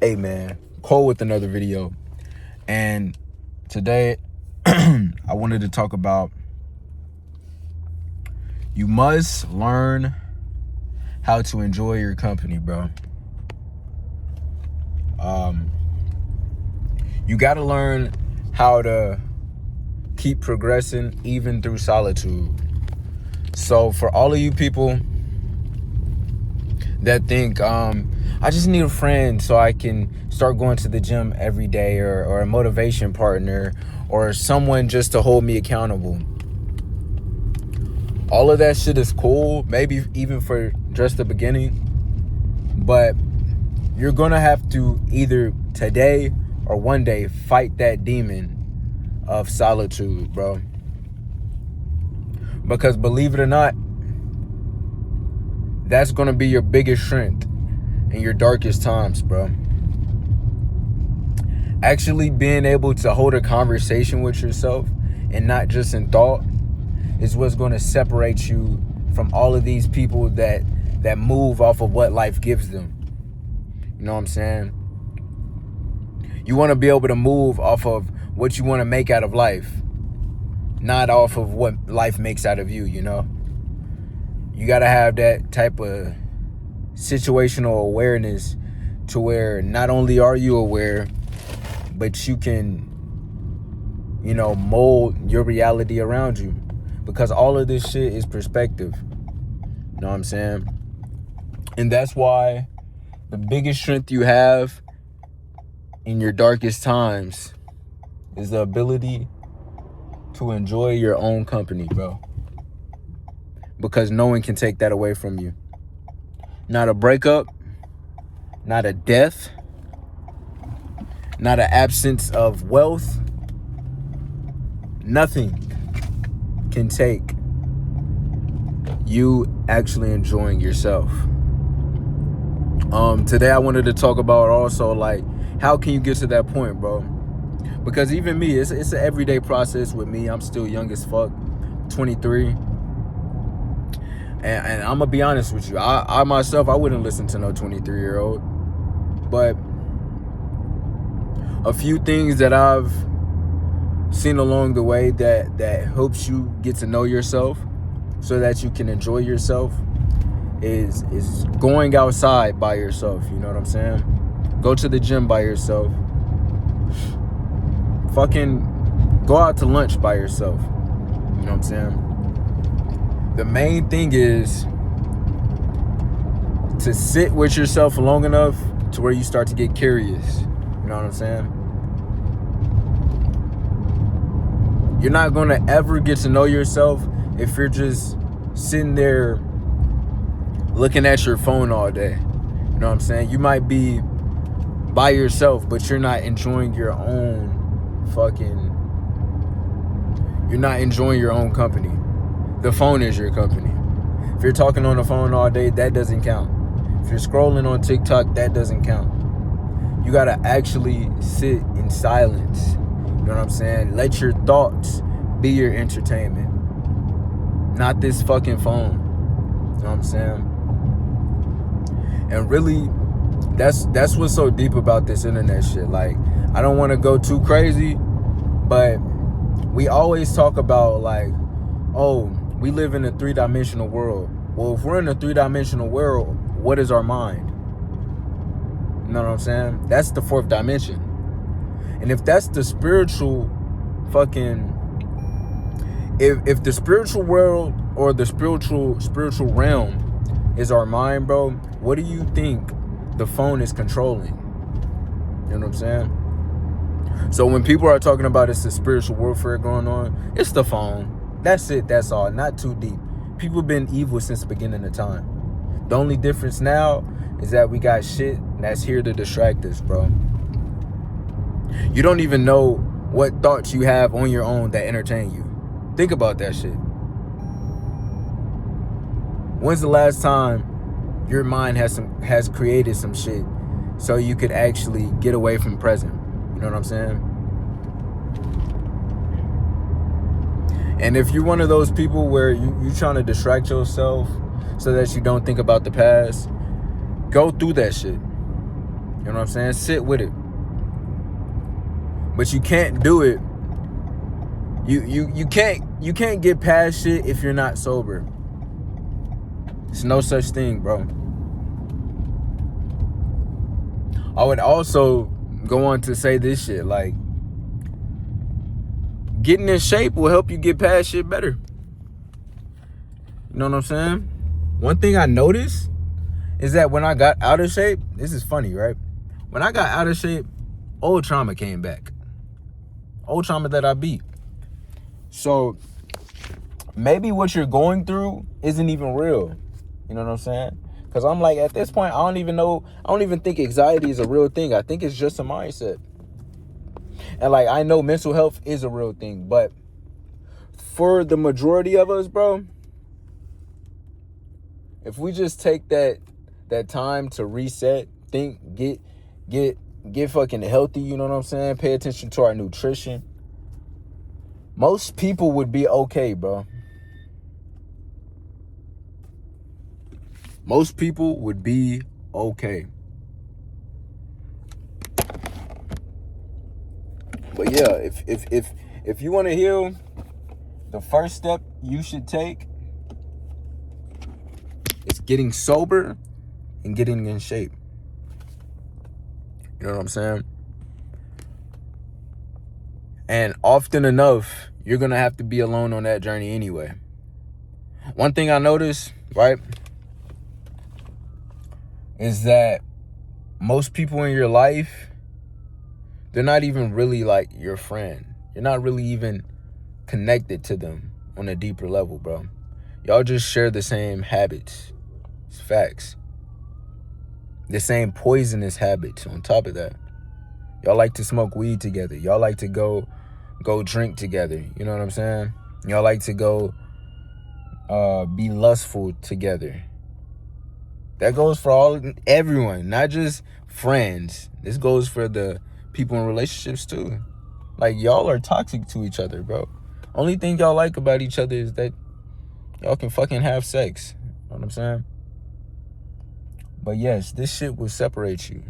Hey man, Cole with another video. And today I wanted to talk about you must learn how to enjoy your company, bro. You got to learn how to keep progressing even through solitude. So for all of you people that think I just need a friend so I can start going to the gym every day, or a motivation partner, or someone just to hold me accountable. All of that shit is cool, maybe even for just the beginning, but you're gonna have to either today or one day fight that demon of solitude, bro. Because believe it or not, that's gonna be your biggest strength in your darkest times, bro. Actually being able to hold a conversation with yourself and not just in thought is what's going to separate you from all of these people that move off of what life gives them. You know what I'm saying? You want to be able to move off of what you want to make out of life, not off of what life makes out of you, you know? You got to have that type of situational awareness to where not only are you aware, but you can, mold your reality around you. Because all of this shit is perspective. You know what I'm saying? And that's why the biggest strength you have in your darkest times is the ability to enjoy your own company, bro. Because no one can take that away from you. Not a breakup, not a death, not an absence of wealth. Nothing can take you actually enjoying yourself. Today I wanted to talk about also, like, how can you get to that point, bro? Because even me, it's an everyday process with me. I'm still young as fuck, 23. And I'm gonna be honest with you. I myself, I wouldn't listen to no 23-year-old. But a few things that I've seen along the way that helps you get to know yourself so that you can enjoy yourself is going outside by yourself. You know what I'm saying? Go to the gym by yourself. Fucking go out to lunch by yourself. You know what I'm saying? The main thing is to sit with yourself long enough to where you start to get curious. You know what I'm saying? You're not going to ever get to know yourself if you're just sitting there looking at your phone all day. You know what I'm saying? You might be by yourself, but you're not enjoying your own you're not enjoying your own company. The phone is your company. If you're talking on the phone all day, that doesn't count. If you're scrolling on TikTok, that doesn't count. You got to actually sit in silence. You know what I'm saying? Let your thoughts be your entertainment. Not this fucking phone. You know what I'm saying? And really, that's what's so deep about this internet shit. Like, I don't want to go too crazy, but we always talk about, like, oh, we live in a 3-dimensional world. Well, if we're in a 3-dimensional world, what is our mind? You know what I'm saying? That's the 4th dimension. And if that's the spiritual if the spiritual world or the spiritual realm is our mind, bro, what do you think the phone is controlling? You know what I'm saying? So when people are talking about it's the spiritual warfare going on, it's the phone. That's it. That's all. Not too deep. People have been evil since the beginning of time. The only difference now is that we got shit that's here to distract us, bro. You don't even know what thoughts you have on your own that entertain you. Think about that shit. When's the last time your mind has created some shit so you could actually get away from present? You know what I'm saying? And if you're one of those people where you're trying to distract yourself so that you don't think about the past, go through that shit. You know what I'm saying? Sit with it. But you can't do it. You can't get past shit if you're not sober. There's no such thing, bro. I would also go on to say this shit, like, getting in shape will help you get past shit better. You know what I'm saying? One thing I noticed is that when I got out of shape, this is funny, right? When I got out of shape, old trauma came back. Old trauma that I beat. So maybe what you're going through isn't even real. You know what I'm saying? Because I'm like, at this point, I don't even think anxiety is a real thing. I think it's just a mindset. And like, I know mental health is a real thing, but for the majority of us, bro, if we just take that time to reset, think, get fucking healthy, you know what I'm saying? Pay attention to our nutrition. Most people would be okay, bro. Most people would be okay. But yeah, if you want to heal, the first step you should take is getting sober and getting in shape. You know what I'm saying? And often enough, you're going to have to be alone on that journey anyway. One thing I noticed, right, is that most people in your life, they're not even really like your friend. You're not really even connected to them on a deeper level, bro. Y'all just share the same habits. It's facts. The same poisonous habits on top of that. Y'all like to smoke weed together. Y'all like to go drink together. You know what I'm saying? Y'all like to go be lustful together. That goes for everyone, not just friends. This goes for the people in relationships too. Like, y'all are toxic to each other, bro. Only thing y'all like about each other is that y'all can fucking have sex. You know what I'm saying? But yes, this shit will separate you.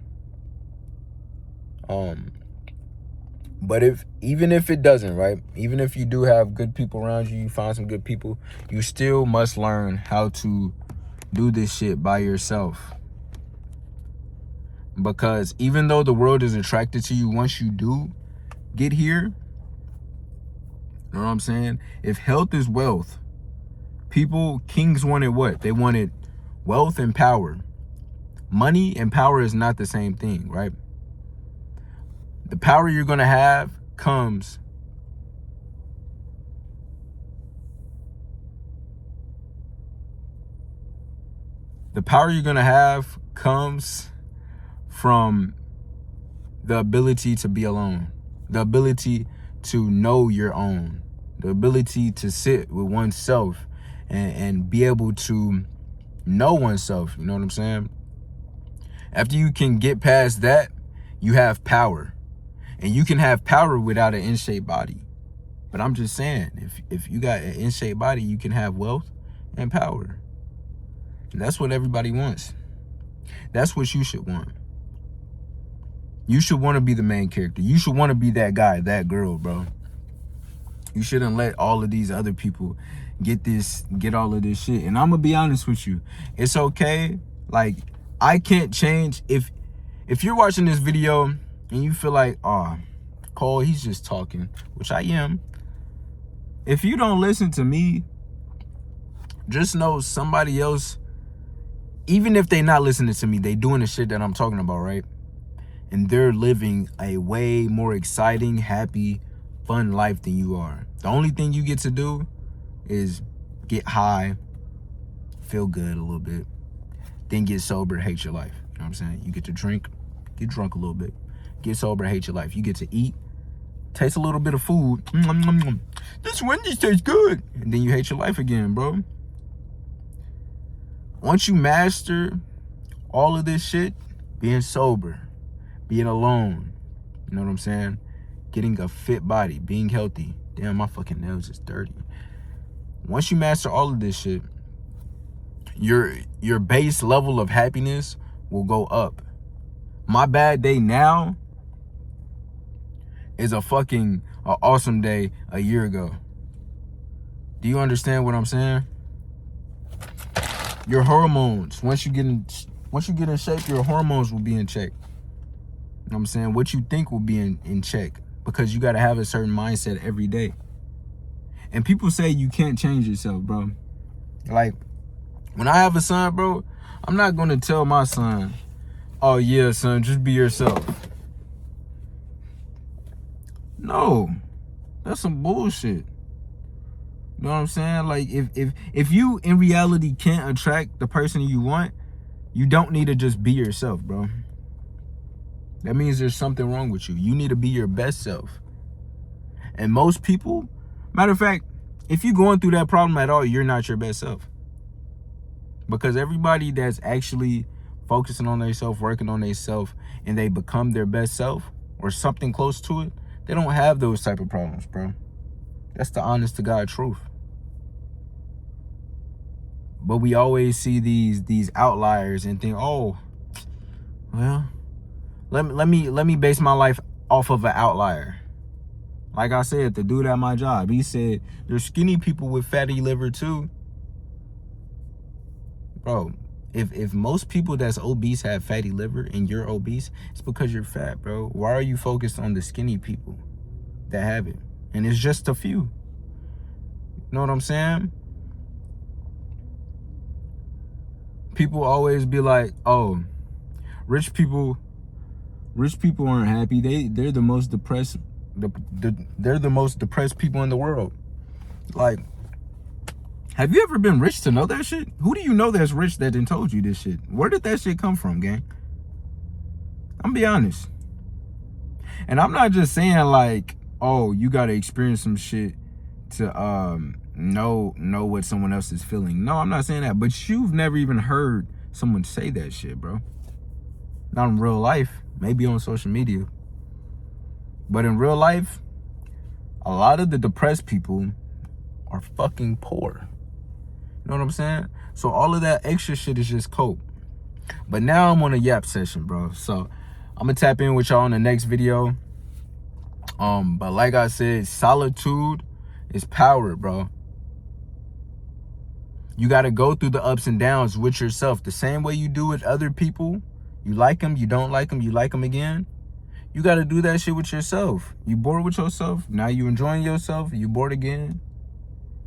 But even if it doesn't, right? Even if you do have good people around you, you find some good people, you still must learn how to do this shit by yourself. Because even though the world is attracted to you, once you do get here, you know what I'm saying? If health is wealth, kings wanted what? They wanted wealth and power. Money and power is not the same thing, right? The power you're going to have comes from the ability to be alone, the ability to know your own, the ability to sit with oneself and be able to know oneself. You know what I'm saying? After you can get past that, you have power. And you can have power without an in-shape body. But I'm just saying, if you got an in-shape body, you can have wealth and power. And that's what everybody wants. That's what you should want. You should want to be the main character. You should want to be that guy, that girl, bro. You shouldn't let all of these other people get all of this shit. And I'm going to be honest with you. It's okay. Like, I can't change. If you're watching this video and you feel like, oh, Cole, he's just talking, which I am. If you don't listen to me, just know somebody else, even if they not listening to me, they doing the shit that I'm talking about, right? And they're living a way more exciting, happy, fun life than you are. The only thing you get to do is get high, feel good a little bit, then get sober, hate your life. You know what I'm saying? You get to drink, get drunk a little bit, get sober, hate your life. You get to eat, taste a little bit of food. This Wendy's tastes good. And then you hate your life again, bro. Once you master all of this shit, being sober, being alone, you know what I'm saying? Getting a fit body, being healthy. Damn, my fucking nails is dirty. Once you master all of this shit, your base level of happiness will go up. My bad day now is a fucking awesome day a year ago. Do you understand what I'm saying? Your hormones, once you get in shape, your hormones will be in check. You know what I'm saying? What you think will be in check, because you got to have a certain mindset every day. And people say you can't change yourself, bro. Like, when I have a son, bro, I'm not going to tell my son, oh yeah, son, just be yourself. No, that's some bullshit. You know what I'm saying? Like, if you in reality can't attract the person you want, you don't need to just be yourself, bro. That means there's something wrong with you. You need to be your best self. And most people, matter of fact, if you're going through that problem at all, you're not your best self. Because everybody that's actually focusing on themselves, working on themselves, and they become their best self or something close to it, they don't have those type of problems, bro. That's the honest to God truth. But we always see these outliers and think, oh, well, let me base my life off of an outlier. Like I said, the dude at my job, he said there's skinny people with fatty liver too. Bro, if most people that's obese have fatty liver and you're obese, it's because you're fat, bro. Why are you focused on the skinny people that have it? And it's just a few. You know what I'm saying? People always be like, oh, rich people aren't happy. They're the most depressed. They're the most depressed people in the world. Like, have you ever been rich to know that shit? Who do you know that's rich that done told you this shit? Where did that shit come from, gang? I'm gonna be honest. And I'm not just saying like, oh, you gotta experience some shit to know what someone else is feeling. No, I'm not saying that. But you've never even heard someone say that shit, bro. Not in real life. Maybe on social media. But in real life, a lot of the depressed people are fucking poor. You know what I'm saying? So all of that extra shit is just cope. But now I'm on a yap session, bro. So I'm gonna tap in with y'all in the next video. But like I said, solitude is power, bro. You gotta go through the ups and downs with yourself. The same way you do with other people. You like them, you don't like them, you like them again. You gotta do that shit with yourself. You bored with yourself, now you enjoying yourself, you bored again.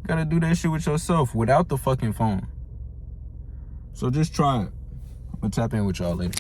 You gotta do that shit with yourself without the fucking phone. So just try it. I'm gonna tap in with y'all later.